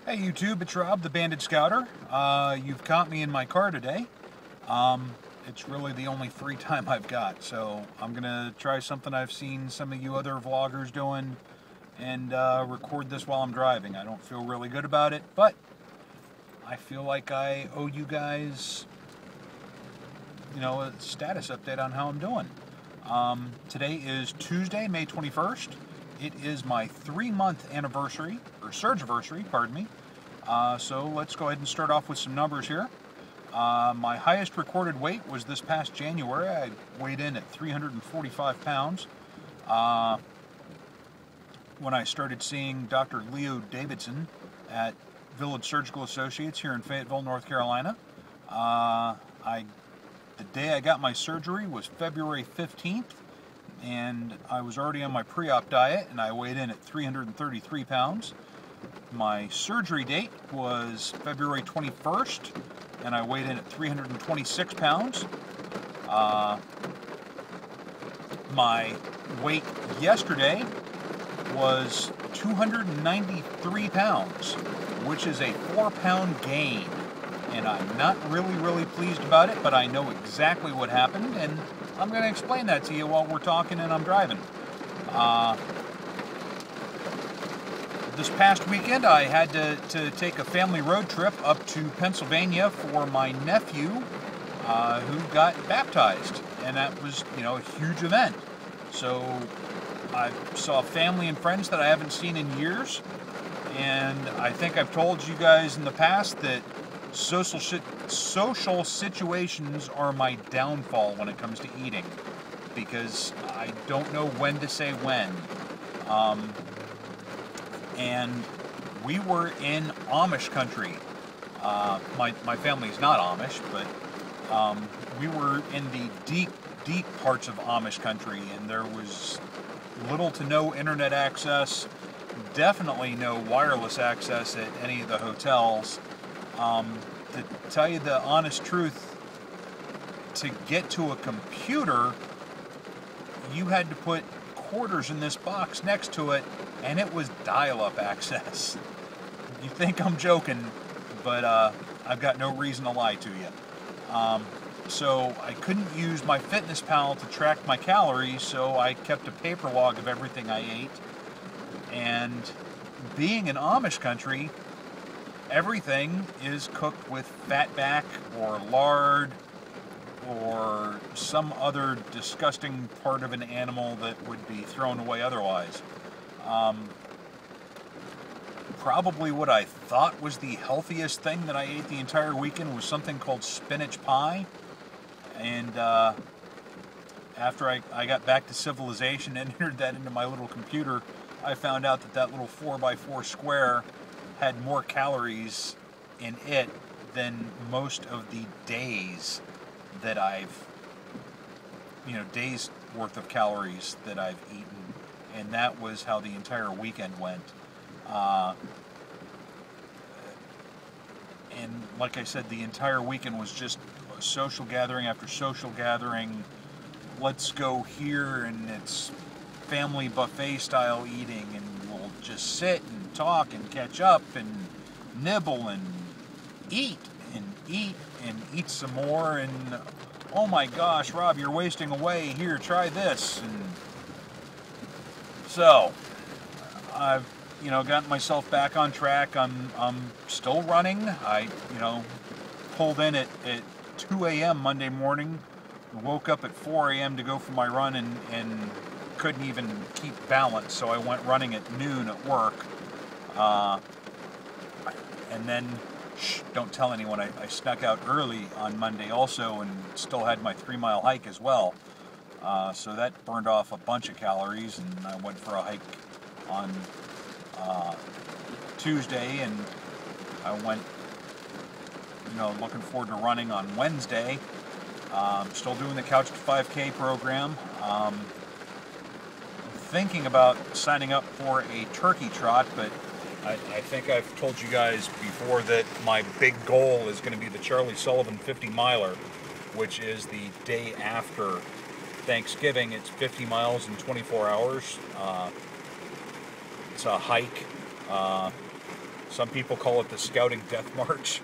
Hey YouTube, it's Rob, the Banded Scouter. You've caught me in my car today. It's really the only free time I've got, so I'm gonna try something I've seen some of you other vloggers doing and record this while I'm driving. I don't feel really good about it, but I feel like I owe you guys, a status update on how I'm doing. Today is Tuesday, May 21st. It is my 3-month anniversary, or Surgiversary, pardon me. So let's go ahead and start off with some numbers here. My highest recorded weight was this past January. I weighed in at 345 pounds. When I started seeing Dr. Leo Davidson at Village Surgical Associates here in Fayetteville, North Carolina. The day I got my surgery was February 15th, and I was already on my pre-op diet, and I weighed in at 333 pounds. My surgery date was February 21st, and I weighed in at 326 pounds. My weight yesterday was 293 pounds, which is a 4-pound gain. And I'm not really pleased about it, but I know exactly what happened, and I'm going to explain that to you while we're talking and I'm driving. This past weekend, I had to take a family road trip up to Pennsylvania for my nephew who got baptized, and that was, a huge event. So I saw family and friends that I haven't seen in years, and I think I've told you guys in the past that social situations are my downfall when it comes to eating, because I don't know when to say when. And we were in Amish country. My family's not Amish, but we were in the deep parts of Amish country, and there was little to no internet access, definitely no wireless access at any of the hotels. To tell you the honest truth, to get to a computer, you had to put quarters in this box next to it, and it was dial-up access. You think I'm joking, but I've got no reason to lie to you. So I couldn't use my FitnessPal to track my calories, so I kept a paper log of everything I ate. And being in Amish country, everything is cooked with fatback or lard or some other disgusting part of an animal that would be thrown away otherwise. Probably what I thought was the healthiest thing that I ate the entire weekend was something called spinach pie. And after I got back to civilization and entered that into my little computer, I found out that little 4x4 square had more calories in it than most of the days that days worth of calories that I've eaten. And that was how the entire weekend went. And like I said, the entire weekend was just social gathering after social gathering. Let's go here, and it's family buffet style eating, and we'll just sit and talk and catch up and nibble and eat and eat some more. And oh my gosh, Rob, you're wasting away. Here, try this. And so I've gotten myself back on track. I'm still running. I pulled in at 2 a.m. Monday morning, woke up at 4 a.m. to go for my run, and couldn't even keep balance, so I went running at noon at work. And then, don't tell anyone, I snuck out early on Monday also and still had my 3-mile hike as well. So that burned off a bunch of calories, and I went for a hike on Tuesday, and I went, looking forward to running on Wednesday. Still doing the Couch to 5K program. Thinking about signing up for a turkey trot, but I think I've told you guys before that my big goal is going to be the Charlie Sullivan 50 miler, which is the day after Thanksgiving. It's 50 miles in 24 hours. It's a hike. Some people call it the Scouting Death March.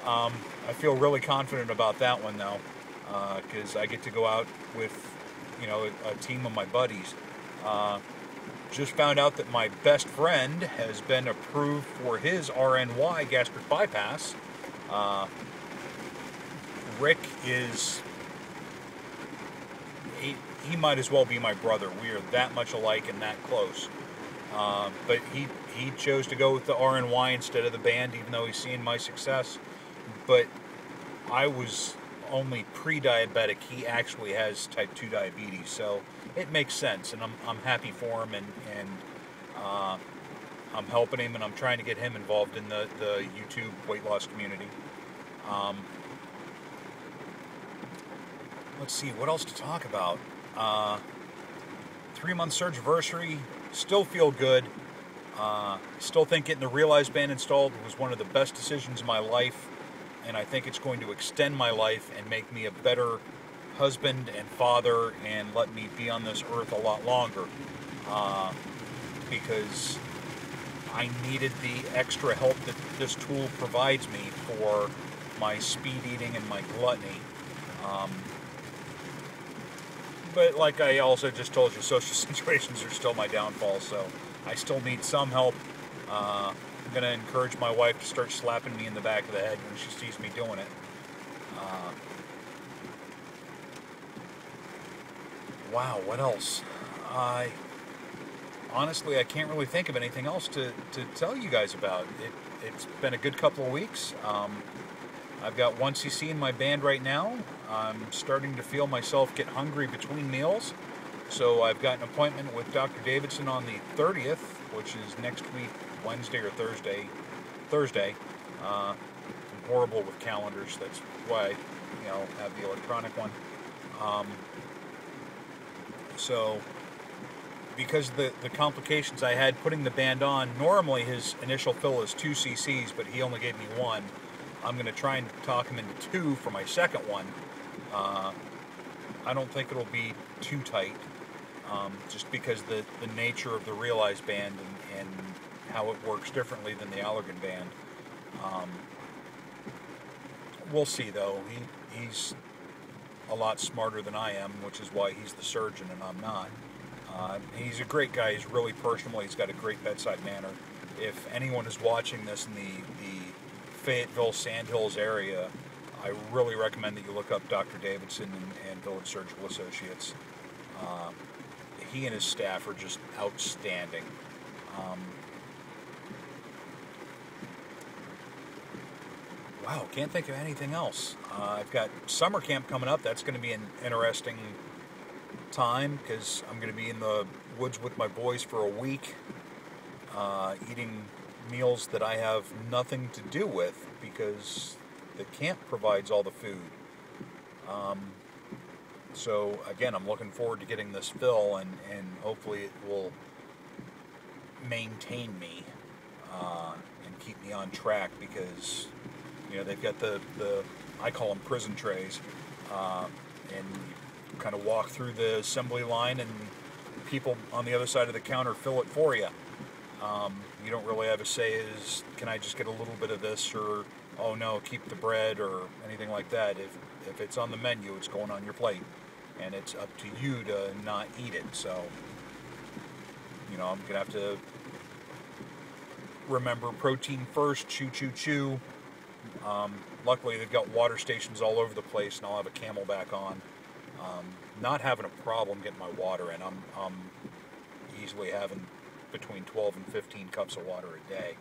I feel really confident about that one though, because I get to go out with, a team of my buddies. Just found out that my best friend has been approved for his RNY gastric bypass. Rick is, he might as well be my brother. We are that much alike and that close. But he chose to go with the RNY instead of the band, even though he's seen my success. But I was only pre-diabetic. He actually has type 2 diabetes, so it makes sense, and I'm happy for him, and I'm helping him, and I'm trying to get him involved in the YouTube weight loss community. Let's see, what else to talk about? 3-month Surgiversary, still feel good. Still think getting the Realize band installed was one of the best decisions of my life, and I think it's going to extend my life and make me a better husband and father and let me be on this earth a lot longer, because I needed the extra help that this tool provides me for my speed eating and my gluttony. But like I also just told you, social situations are still my downfall, so I still need some help. I'm going to encourage my wife to start slapping me in the back of the head when she sees me doing it. Wow, what else? Honestly, I can't really think of anything else to tell you guys about. It's been a good couple of weeks. I've got 1cc in my band right now. I'm starting to feel myself get hungry between meals. So I've got an appointment with Dr. Davidson on the 30th, which is next week, Wednesday or Thursday. I'm horrible with calendars. That's why I have the electronic one. So because the complications I had putting the band on, normally his initial fill is 2 cc's, but he only gave me 1. I'm going to try and talk him into 2 for my second one. I don't think it'll be too tight, just because the nature of the Realize band and how it works differently than the Allergan band. We'll see though. He's a lot smarter than I am, which is why he's the surgeon and I'm not. He's a great guy. He's really personable. He's got a great bedside manner. If anyone is watching this in the Fayetteville, Sandhills area, I really recommend that you look up Dr. Davidson and Village Surgical Associates. He and his staff are just outstanding. Wow, can't think of anything else. I've got summer camp coming up. That's going to be an interesting time because I'm going to be in the woods with my boys for a week, eating meals that I have nothing to do with because the camp provides all the food. So again, I'm looking forward to getting this fill, and hopefully it will maintain me and keep me on track, because they've got the I call them prison trays, and you kind of walk through the assembly line and people on the other side of the counter fill it for you. You don't really have a say as, can I just get a little bit of this, or oh no, keep the bread, or anything like that. If it's on the menu, it's going on your plate, and it's up to you to not eat it. So I'm gonna have to remember protein first, chew. Luckily they've got water stations all over the place, and I'll have a Camelback on. Not having a problem getting my water in. I'm easily having between 12 and 15 cups of water a day.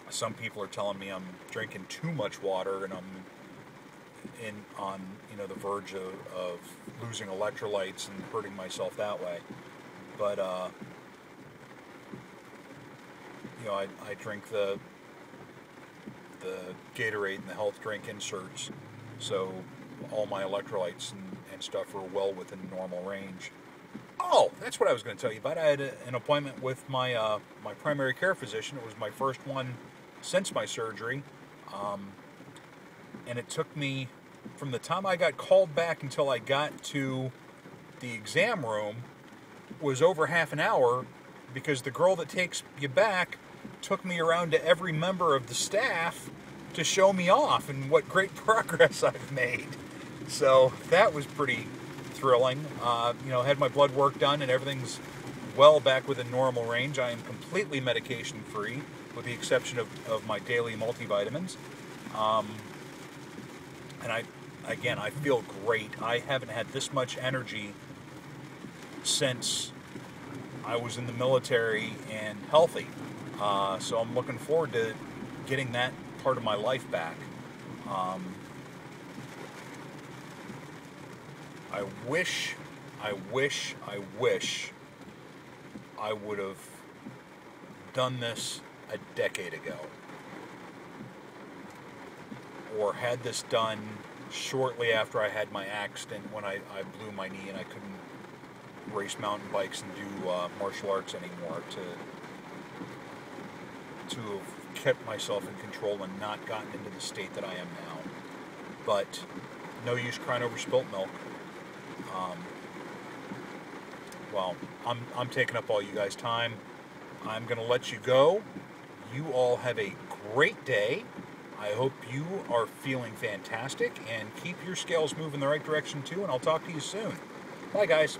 Some people are telling me I'm drinking too much water, and I'm on the verge of losing electrolytes and hurting myself that way. But I drink the Gatorade and the health drink inserts, so all my electrolytes and stuff are well within normal range. Oh, that's what I was going to tell you about. I had an appointment with my my primary care physician. It was my first one since my surgery, and it took me, from the time I got called back until I got to the exam room, was over half an hour, because the girl that takes you back took me around to every member of the staff to show me off and what great progress I've made. So that was pretty thrilling. Had my blood work done and everything's well back within normal range. I am completely medication free with the exception of my daily multivitamins. And I feel great. I haven't had this much energy since I was in the military and healthy. So I'm looking forward to getting that part of my life back. I wish I would have done this a decade ago, or had this done shortly after I had my accident when I blew my knee and I couldn't race mountain bikes and do martial arts anymore, to have kept myself in control and not gotten into the state that I am now. But no use crying over spilt milk. Well, I'm taking up all you guys' time. I'm going to let you go. You all have a great day. I hope you are feeling fantastic and keep your scales moving in the right direction too, and I'll talk to you soon. Bye, guys.